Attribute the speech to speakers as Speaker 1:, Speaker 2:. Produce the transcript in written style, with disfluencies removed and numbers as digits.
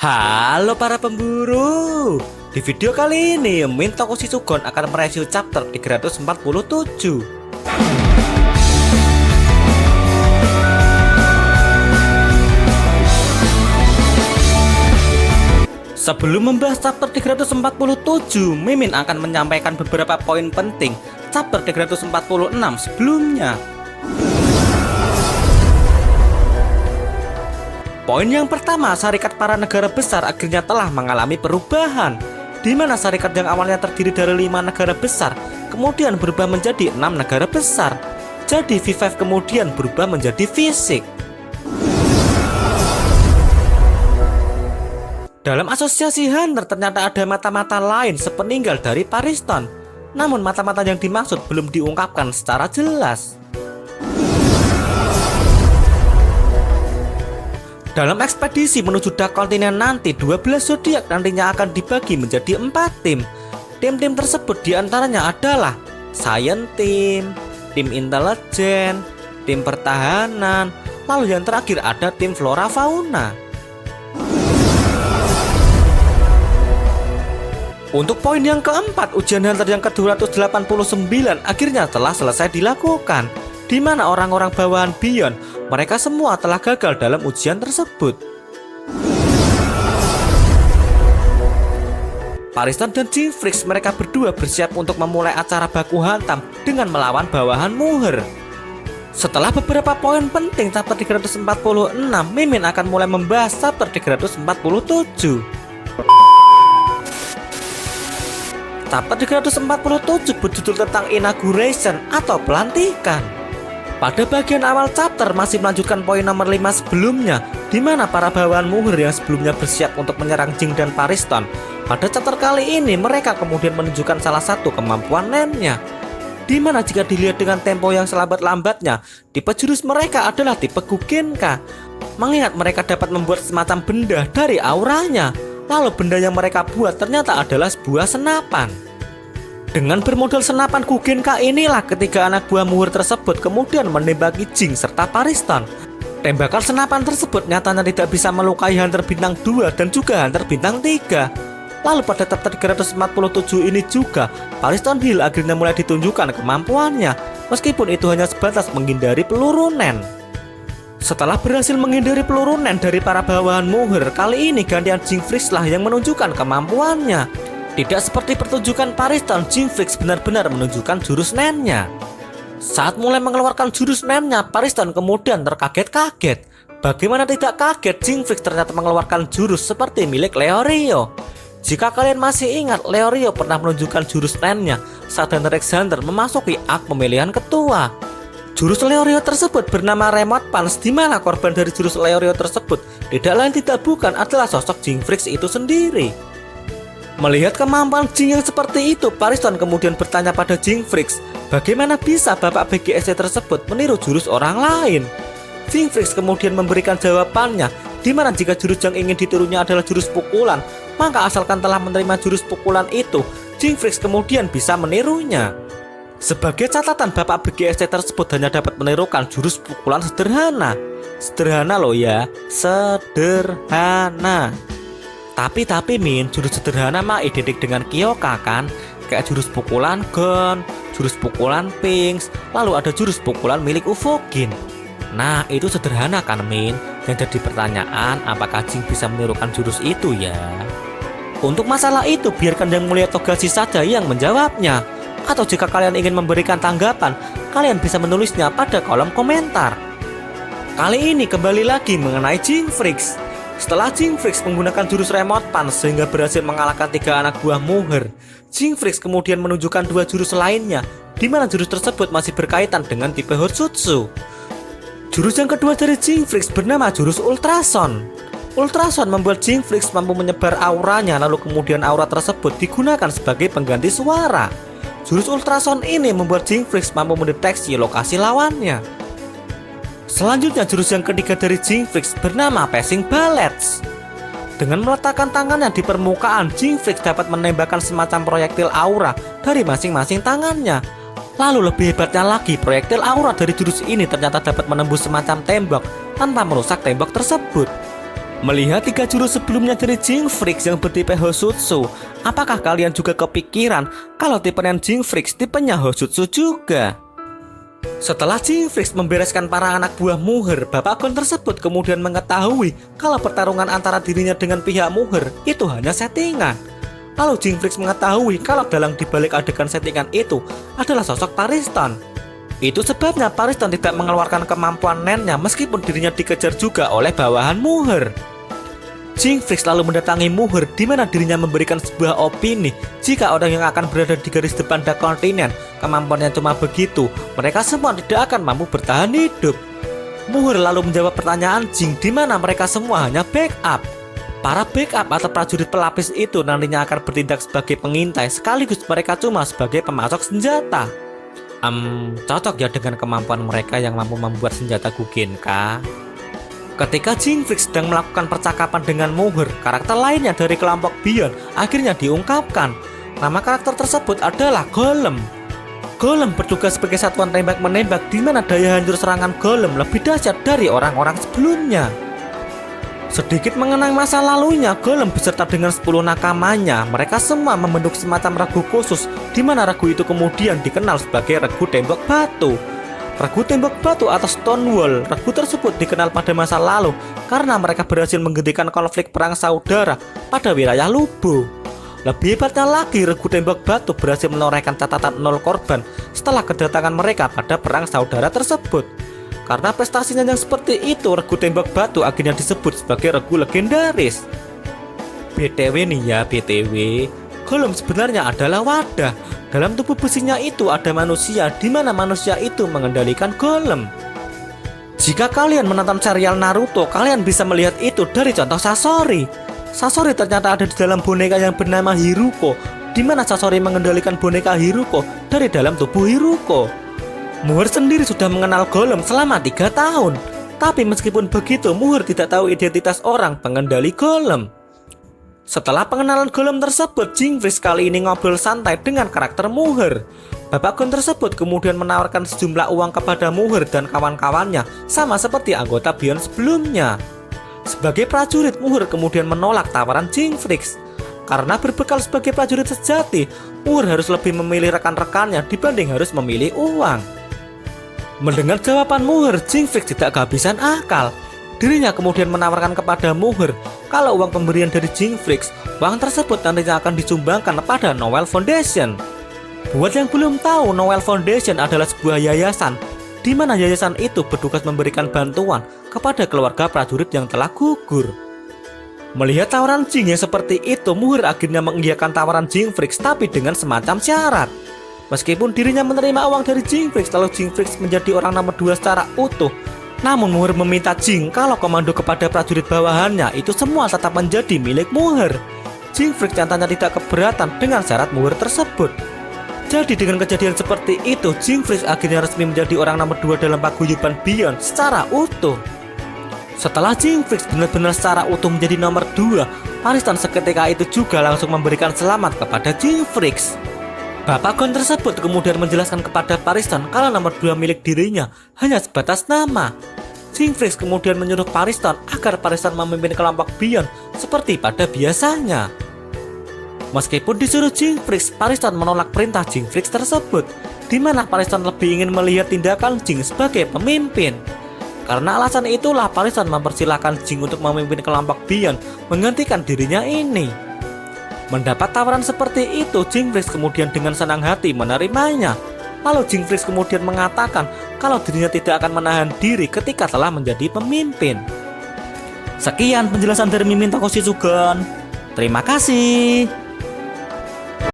Speaker 1: Halo para pemburu. Di video kali ini Min Toko Sisugon akan mereview chapter 347. Sebelum membahas chapter 347, Mimin akan menyampaikan beberapa poin penting chapter 346 sebelumnya. Poin yang pertama, syarikat para negara besar akhirnya telah mengalami perubahan, di mana syarikat yang awalnya terdiri dari 5 negara besar kemudian berubah menjadi 6 negara besar. Jadi V5 kemudian berubah menjadi V6. Dalam asosiasi Hunter ternyata ada mata-mata lain sepeninggal dari Pariston, namun mata-mata yang dimaksud belum diungkapkan secara jelas. Dalam ekspedisi menuju Dark Continent nanti, 12 zodiak nantinya akan dibagi menjadi 4 tim. Tim-tim tersebut diantaranya adalah Science Team, Tim Intelijen, Tim Pertahanan, lalu yang terakhir ada Tim Flora Fauna. Untuk poin yang keempat, ujian Hunter yang ke-289 akhirnya telah selesai dilakukan, di mana orang-orang bawahan Beyond, mereka semua telah gagal dalam ujian tersebut. Pariston dan Jinfrix mereka berdua bersiap untuk memulai acara baku hantam dengan melawan bawahan Muher. Setelah beberapa poin penting chapter 346, Mimin akan mulai membahas chapter 347. Chapter 347 berjudul tentang inauguration atau pelantikan. Pada bagian awal chapter masih melanjutkan poin nomor 5 sebelumnya, di mana para bawahan Muher yang sebelumnya bersiap untuk menyerang Jing dan Pariston. Pada chapter kali ini mereka kemudian menunjukkan salah satu kemampuan Nen-nya, di mana jika dilihat dengan tempo yang selambat-lambatnya, tipe jurus mereka adalah tipe Gugenka. Mengingat mereka dapat membuat semacam benda dari auranya, lalu benda yang mereka buat ternyata adalah sebuah senapan. Dengan bermodal senapan Gugenka inilah ketiga anak buah Muher tersebut kemudian menembaki Jing serta Pariston. Tembakan senapan tersebut nyatanya tidak bisa melukai Hunter bintang 2 dan juga Hunter bintang 3. Lalu pada chapter 347 ini juga Pariston Hill akhirnya mulai ditunjukkan kemampuannya, meskipun itu hanya sebatas menghindari peluru Nen. Setelah berhasil menghindari peluru Nen dari para bawahan Muher, kali ini gantian Jinfrix lah yang menunjukkan kemampuannya. Tidak seperti pertunjukan Pariston, Jinfrix benar-benar menunjukkan jurus Nen-nya. Saat mulai mengeluarkan jurus Nen-nya, Pariston kemudian terkaget-kaget. Bagaimana tidak kaget, Jinfrix ternyata mengeluarkan jurus seperti milik Leorio. Jika kalian masih ingat, Leorio pernah menunjukkan jurus Nen-nya saat Hunter x Hunter memasuki ak pemilihan ketua. Jurus Leorio tersebut bernama Remote Punch, di mana korban dari jurus Leorio tersebut tidak lain tidak bukan adalah sosok Jinfrix itu sendiri. Melihat kemampuan Jing yang seperti itu, Pariston kemudian bertanya pada Jinfrix, bagaimana bisa bapak BGSC tersebut meniru jurus orang lain? Jinfrix kemudian memberikan jawabannya, di mana jika jurus yang ingin ditirunya adalah jurus pukulan, maka asalkan telah menerima jurus pukulan itu, Jinfrix kemudian bisa menirunya. Sebagai catatan, bapak BGSC tersebut hanya dapat menirukan jurus pukulan sederhana. Sederhana loh ya, sederhana. Tapi Min, jurus sederhana mah identik dengan Kyoka kan? Kayak jurus pukulan Gon, jurus pukulan Pinks, lalu ada jurus pukulan milik Ufogin. Nah, itu sederhana kan Min? Yang jadi pertanyaan, apakah Jing bisa menirukan jurus itu ya? Untuk masalah itu, biarkan Yang Mulia Togashi saja yang menjawabnya. Atau jika kalian ingin memberikan tanggapan, kalian bisa menulisnya pada kolom komentar. Kali ini kembali lagi mengenai Jinfrix. Setelah Jinfrix menggunakan jurus Remote Punch sehingga berhasil mengalahkan 3 anak buah Muher, Jinfrix kemudian menunjukkan 2 jurus lainnya, di mana jurus tersebut masih berkaitan dengan tipe Hotsutsu. Jurus yang kedua dari Jinfrix bernama jurus Ultrason. Ultrason membuat Jinfrix mampu menyebar auranya, lalu kemudian aura tersebut digunakan sebagai pengganti suara. Jurus Ultrason ini membuat Jinfrix mampu mendeteksi lokasi lawannya. Selanjutnya jurus yang ketiga dari Jinfrix bernama Passing Bullets. Dengan meletakkan tangannya di permukaan, Jinfrix dapat menembakkan semacam proyektil aura dari masing-masing tangannya. Lalu lebih hebatnya lagi, proyektil aura dari jurus ini ternyata dapat menembus semacam tembok tanpa merusak tembok tersebut. Melihat 3 jurus sebelumnya dari Jing Freaks yang bertipe Hosutsu, apakah kalian juga kepikiran kalau tipe Jing Freaks tipenya Hosutsu juga? Setelah Jing Freaks membereskan para anak buah Muher, Bapak Gon tersebut kemudian mengetahui kalau pertarungan antara dirinya dengan pihak Muher itu hanya settingan. Lalu Jing Freaks mengetahui kalau dalang dibalik adegan settingan itu adalah sosok Pariston. Itu sebabnya Pariston tidak mengeluarkan kemampuan nennya meskipun dirinya dikejar juga oleh bawahan Muher. Jing Freaks lalu mendatangi Muher di mana dirinya memberikan sebuah opini jika orang yang akan berada di garis depan Dark Continent kemampuannya cuma begitu, mereka semua tidak akan mampu bertahan hidup. Muher lalu menjawab pertanyaan Jing di mana mereka semua hanya backup. Para backup atau prajurit pelapis itu nantinya akan bertindak sebagai pengintai sekaligus mereka cuma sebagai pemasok senjata. Cocok ya dengan kemampuan mereka yang mampu membuat senjata Gugenka. Ketika Jing Freaks sedang melakukan percakapan dengan Muher, karakter lainnya dari kelompok Beyond akhirnya diungkapkan. Nama karakter tersebut adalah Golem. Golem bertugas sebagai satuan tembak-menembak di mana daya hancur serangan Golem lebih dahsyat dari orang-orang sebelumnya. Sedikit mengenang masa lalunya, Golem beserta dengan 10 nakamanya, mereka semua membentuk semacam regu khusus di mana regu itu kemudian dikenal sebagai regu tembok batu. Regu tembok batu atau Stone Wall, regu tersebut dikenal pada masa lalu karena mereka berhasil menghentikan konflik perang saudara pada wilayah Lubo. Lebih hebatnya lagi, regu tembok batu berhasil menorehkan catatan 0 korban setelah kedatangan mereka pada perang saudara tersebut. Karena prestasinya yang seperti itu, regu tembok batu akhirnya disebut sebagai regu legendaris. BTW nih ya, BTW, Golem sebenarnya adalah wadah. Dalam tubuh besinya itu ada manusia, di mana manusia itu mengendalikan Golem. Jika kalian menonton serial Naruto, kalian bisa melihat itu dari contoh Sasori. Sasori ternyata ada di dalam boneka yang bernama Hiruko, di mana Sasori mengendalikan boneka Hiruko dari dalam tubuh Hiruko. Muher sendiri sudah mengenal Golem selama 3 tahun. Tapi meskipun begitu, Muher tidak tahu identitas orang pengendali Golem. Setelah pengenalan Golem tersebut, Jing Freaks kali ini ngobrol santai dengan karakter Muher. Bapak Gon tersebut kemudian menawarkan sejumlah uang kepada Muher dan kawan-kawannya, sama seperti anggota Beyond sebelumnya. Sebagai prajurit, Muher kemudian menolak tawaran Jing Freaks. Karena berbekal sebagai prajurit sejati, Muher harus lebih memilih rekan-rekannya dibanding harus memilih uang. Mendengar jawaban Muher, Jing Freaks tidak kehabisan akal. Dirinya kemudian menawarkan kepada Muher kalau uang pemberian dari Jing Freaks, uang tersebut nantinya akan disumbangkan pada Noel Foundation. Buat yang belum tahu, Noel Foundation adalah sebuah yayasan di mana yayasan itu bertugas memberikan bantuan kepada keluarga prajurit yang telah gugur. Melihat tawaran Jing yang seperti itu, Muher akhirnya mengiyakan tawaran Jing Freaks tapi dengan semacam syarat. Meskipun dirinya menerima uang dari Jing Freaks, lalu Jing Freaks menjadi orang nomor 2 secara utuh, namun Muher meminta Jing kalau komando kepada prajurit bawahannya itu semua tetap menjadi milik Muher. Jing Freaks nyatanya tidak keberatan dengan syarat Muher tersebut. Jadi dengan kejadian seperti itu, Jing Freaks akhirnya resmi menjadi orang nomor 2 dalam paguyuban Beyond secara utuh. Setelah Jing Freaks benar-benar secara utuh menjadi nomor 2, Pariston seketika itu juga langsung memberikan selamat kepada Jing Freaks. Bapak Gon tersebut kemudian menjelaskan kepada Pariston kalau nomor 2 milik dirinya hanya sebatas nama. Jing Freaks kemudian menyuruh Pariston agar Pariston memimpin kelompok Beyond seperti pada biasanya. Meskipun disuruh Jing Freaks, Pariston menolak perintah Jing Freaks tersebut, di mana Pariston lebih ingin melihat tindakan Jing sebagai pemimpin. Karena alasan itulah Pariston mempersilahkan Jing untuk memimpin kelompok Beyond menggantikan dirinya ini. Mendapat tawaran seperti itu, Jing Freaks kemudian dengan senang hati menerimanya. Lalu Jing Freaks kemudian mengatakan kalau dirinya tidak akan menahan diri ketika telah menjadi pemimpin. Sekian penjelasan dari Mimin Toko Shizugon. Terima kasih.